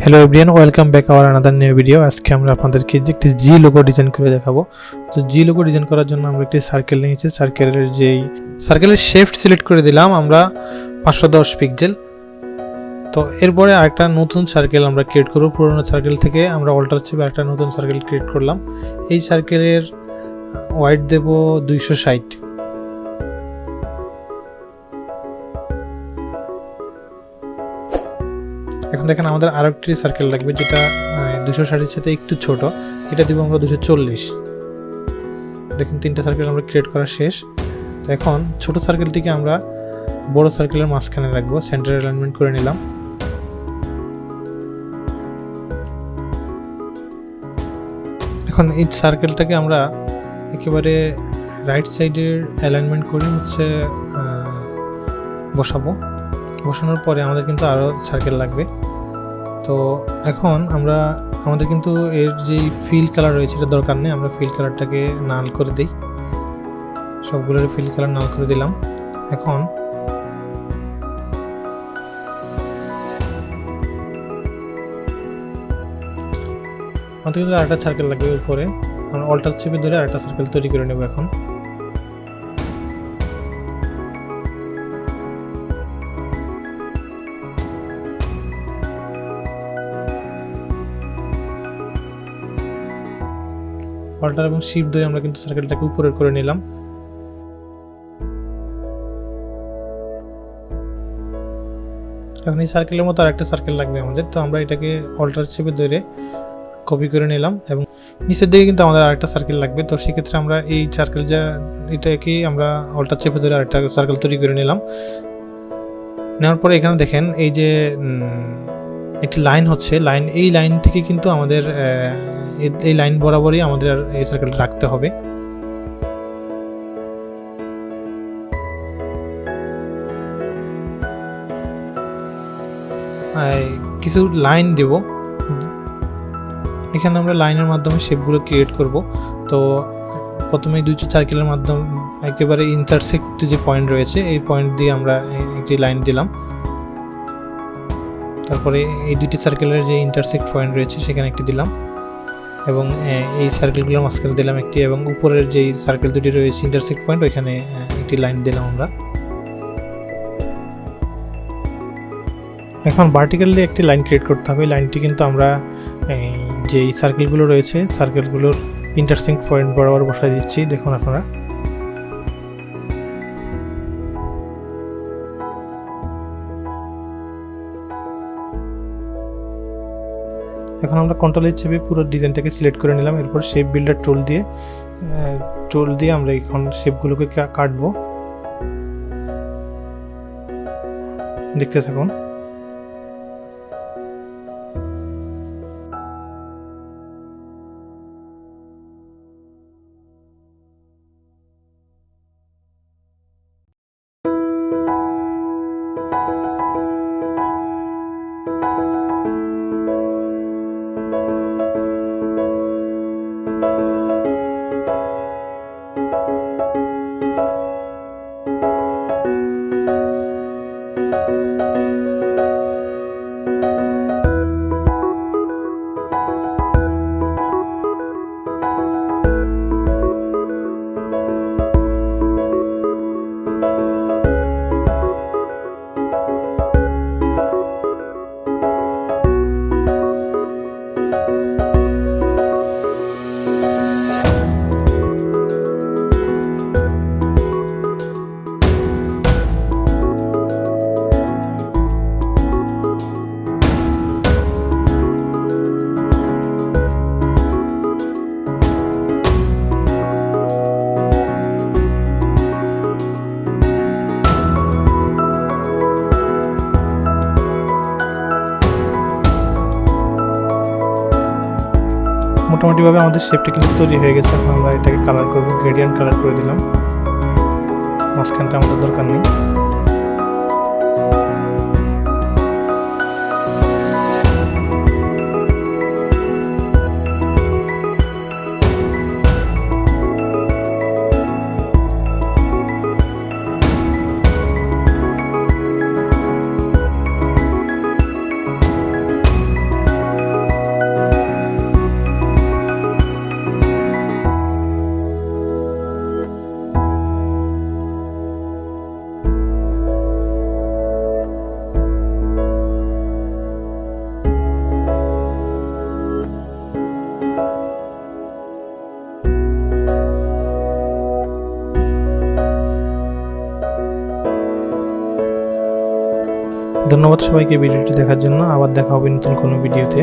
Hello everyone, welcome back hour another new video. আজকে আমরা আপনাদেরকে যে একটি জি লোগো ডিজাইন করে দেখাবো। তো জি লোগো ডিজাইন করার জন্য আমরা একটি সার্কেল নিয়েছি। সার্কেলের শেপ সিলেক্ট করে দিলাম আমরা 510 পিক্সেল। তো এরপরে আরেকটা নতুন সার্কেল আমরা ক্রিয়েট করব। পুরোনো সার্কেল থেকে আমরা অল্টার চেপে একটা নতুন সার্কেল ক্রিয়েট করলাম। এই সার্কেলের ওয়াইড দেব 260। এখন দেখেন আমাদের আরেকটি সার্কেল লাগবে, যেটা 260-এর সাথে একটু ছোট। এটা দিব আমরা 240। দেখেন তিনটা সার্কেল আমরা ক্রিয়েট করা শেষ। তো এখন ছোট সার্কেলটিকে আমরা বড় সার্কেলের মাঝখানে রাখবো। সেন্টার অ্যালাইনমেন্ট করে নিলাম। এখন এই সার্কেলটাকে আমরা একেবারে রাইট সাইডের অ্যালাইনমেন্ট করে বসানোর পরে আমাদের কিন্তু আরও সার্কেল লাগবে। তো এখন আমাদের কিন্তু এর যে ফিল কালার রয়েছে এটা দরকার নেই। আমরা ফিল কালারটাকে নাল করে দিই। সবগুলোর ফিল কালার নাল করে দিলাম। এখন আমাদের কিন্তু আরেকটা সার্কেল লাগবে উপরে। আমরা অল্টার চেপে ধরে আরেকটা সার্কেল তৈরি করে নেব। এখন অল্টার এবং শিফট ধরে আমরা কিন্তু সার্কেলটাকে উপরে করে নিলাম। এখন এই সার্কেলের মতো আরেকটা সার্কেল লাগবে আমাদের। তো আমরা এটাকে অল্টার চেপে ধরে কপি করে নিলাম এবং নিচের দিকে কিন্তু আমাদের আরেকটা সার্কেল লাগবে। তো সেক্ষেত্রে আমরা এই এটাকে আমরা অল্টার চেপে ধরে আরেকটা সার্কেল তৈরি করে নিলাম। নেওয়ার পরে এখানে দেখেন এই যে একটি লাইন হচ্ছে, এই লাইন থেকে কিন্তু আমাদের এই লাইন বরাবরই আমাদের এই সার্কেলটা রাখতে হবে। কিছু লাইন দেব। এখানে আমরা লাইনের মাধ্যমে শেপগুলো ক্রিয়েট করব। তো প্রথমে দুইটি সার্কেলের মাধ্যমে একেবারে ইন্টারসেক্ট যে পয়েন্ট রয়েছে এই পয়েন্ট দিয়ে আমরা একটি লাইন দিলাম। তারপরে এই দুইটি সার্কেলের যে ইন্টারসেক্ট পয়েন্ট রয়েছে সেখানে একটি দিলাম এবং এই সার্কেলগুলোর মাঝখানে দিলাম একটি, এবং উপরের যেই সার্কেল দুটি রয়েছে ইন্টারসেক্ট পয়েন্ট ওইখানে একটি লাইন দিলাম আমরা। এখন ভার্টিক্যালি একটি লাইন ক্রিয়েট করতে হবে। লাইনটি কিন্তু আমরা যেই সার্কেলগুলো রয়েছে সার্কেলগুলোর ইন্টারসেক্ট পয়েন্ট বরাবর বসাই দিচ্ছি। দেখুন আপনারা এখন আমরা কন্ট্রোল চেপে পুরো ডিজাইনটাকে সিলেক্ট করে নিলাম। এরপর শেপ বিল্ডার টুল দিয়ে আমরা এখন শেপগুলোকে কাটবো। দেখতে থাকুন। মোটামুটিভাবে আমাদের শেপটা কিন্তু তৈরি হয়ে গেছে। এখন আমরা এটাকে কালার করব, গ্রেডিয়েন্ট কালার করে দিলাম। মাঝখানটা আমাদের দরকার নেই। ধন্যবাদ সবাইকে ভিডিওটি দেখার জন্য। আবার দেখা হবে নতুন কোনো ভিডিওতে।